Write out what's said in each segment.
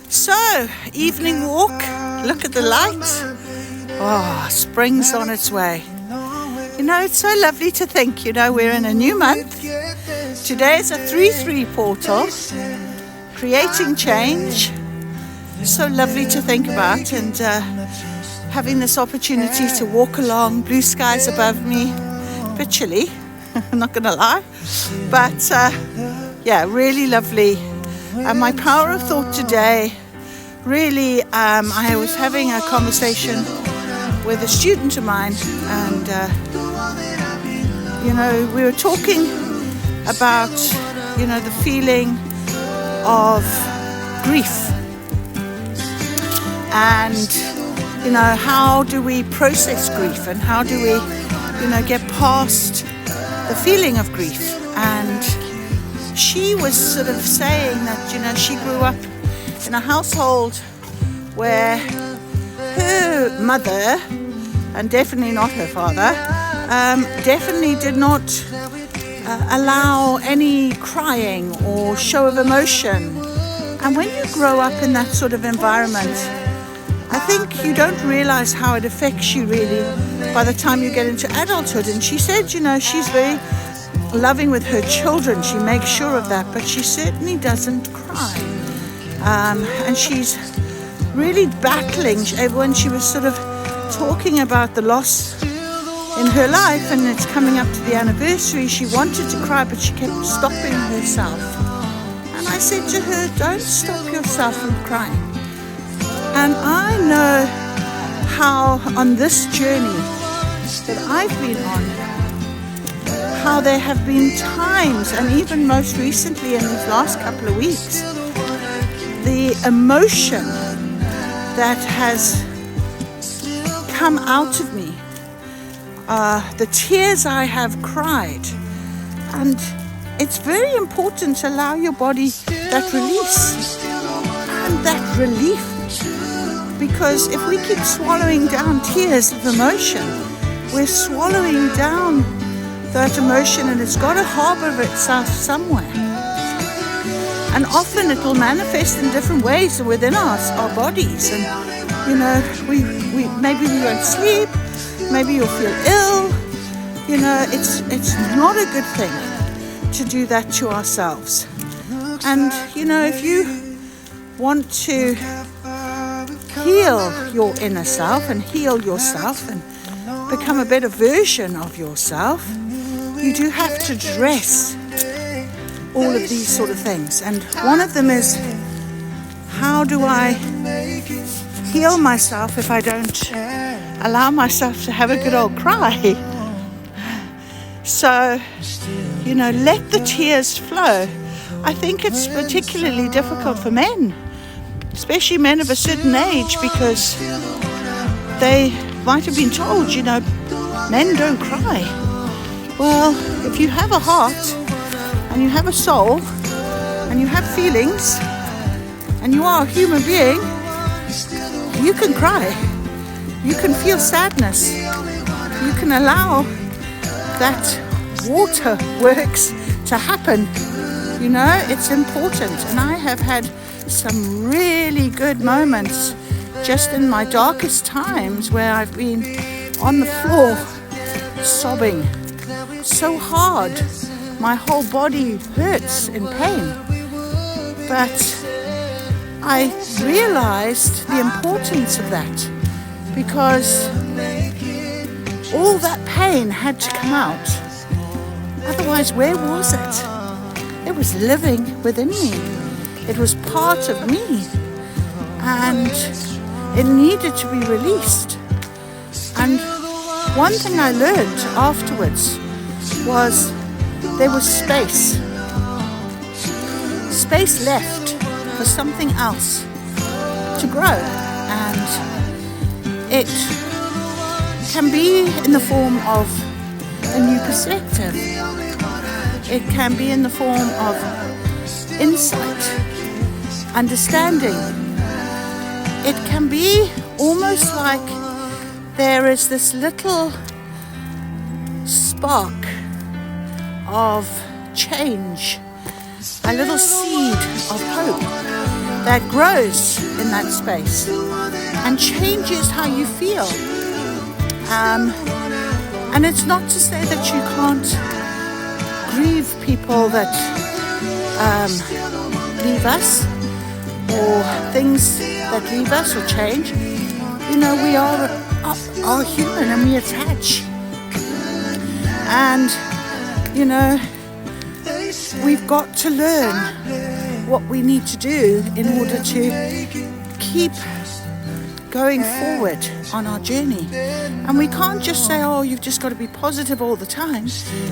So, evening walk, look at the light. Oh, spring's on its way. You know, it's so lovely to think, we're in a new month. Today is a 3-3 portal, creating change. So lovely to think about, and having this opportunity to walk along, blue skies above me, a bit chilly, I'm not going to lie, but really lovely. And my power of thought today, really, I was having a conversation with a student of mine, and we were talking about the feeling of grief, and how do we process grief, and how do we get past the feeling of grief. And she was sort of saying that she grew up in a household where her mother, and definitely not her father, definitely did not allow any crying or show of emotion. And when you grow up in that sort of environment, I think you don't realize how it affects you really by the time you get into adulthood. And she said, she's very loving with her children. She makes sure of that, but she certainly doesn't cry. And she's really battling. When she was sort of talking about the loss in her life, and it's coming up to the anniversary, she wanted to cry, but she kept stopping herself. And I said to her, don't stop yourself from crying. And I know how on this journey that I've been on, how there have been times, and even most recently in these last couple of weeks, the emotion that has come out of me, the tears I have cried. And it's very important to allow your body that release and that relief, because if we keep swallowing down tears of emotion, we're swallowing down that emotion, and it's got to harbor itself somewhere. And often it will manifest in different ways within our bodies. And we maybe we won't sleep, maybe you'll feel ill. It's not a good thing to do that to ourselves. And if you want to heal your inner self and heal yourself and become a better version of yourself, you do have to address all of these sort of things. And one of them is, how do I heal myself if I don't allow myself to have a good old cry? So, let the tears flow. I think it's particularly difficult for men, especially men of a certain age, because they might have been told, men don't cry. Well, if you have a heart, and you have a soul, and you have feelings, and you are a human being, you can cry. You can feel sadness. You can allow that waterworks to happen. It's important. And I have had some really good moments just in my darkest times where I've been on the floor sobbing so hard. My whole body hurts in pain. But I realized the importance of that, because all that pain had to come out. Otherwise, where was it? It was living within me. It was part of me. And it needed to be released. And one thing I learned afterwards was there was space left for something else to grow. And it can be in the form of a new perspective. It can be in the form of insight, understanding. It can be almost like there is this little spark of change, a little seed of hope that grows in that space and changes how you feel. And it's not to say that you can't grieve people that leave us, or things that leave us or change. You know, we are human and we attach. And, you know, we've got to learn what we need to do in order to keep going forward on our journey. And we can't just say, oh, you've just got to be positive all the time,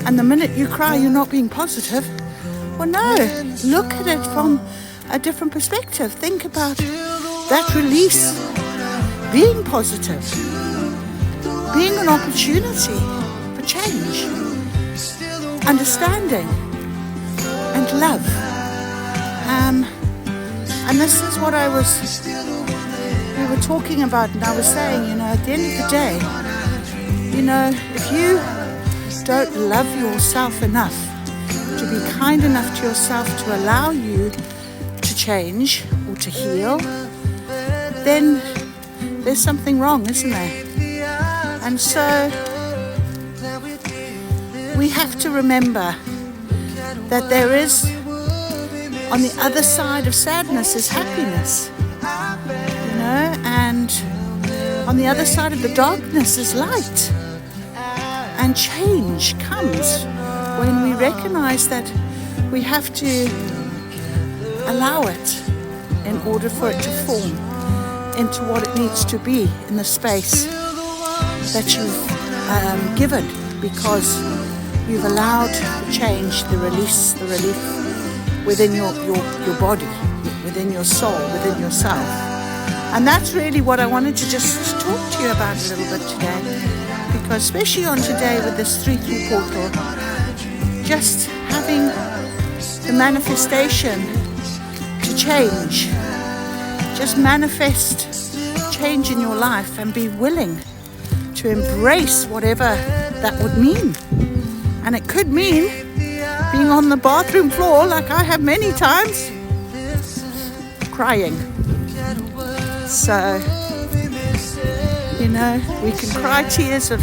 and the minute you cry you're not being positive. Well, no, look at it from a different perspective. Think about that release being positive, being an opportunity for change, understanding and love. And this is what we were talking about, and I was saying, you know, at the end of the day, you know, if you don't love yourself enough to be kind enough to yourself to allow you to change or to heal, then there's something wrong, isn't there? And so we have to remember that there is, on the other side of sadness is happiness, you know, and on the other side of the darkness is light. And change comes when we recognize that we have to allow it in order for it to form into what it needs to be in the space that you've given, because you've allowed the change, the release, the relief within your body, within your soul, within yourself. And that's really what I wanted to just talk to you about a little bit today, because especially on today with this 3-3 portal, just having the manifestation to change, just manifest change in your life and be willing to embrace whatever that would mean. And it could mean being on the bathroom floor, like I have many times, crying. So, you know, we can cry tears of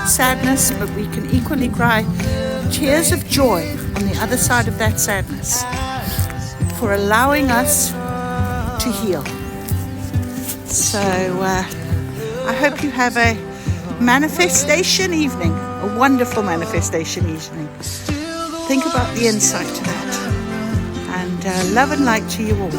sadness, but we can equally cry tears of joy on the other side of that sadness, for allowing us to heal. So I hope you have a manifestation evening, a wonderful manifestation evening. Think about the insight to that, and love and light to you all.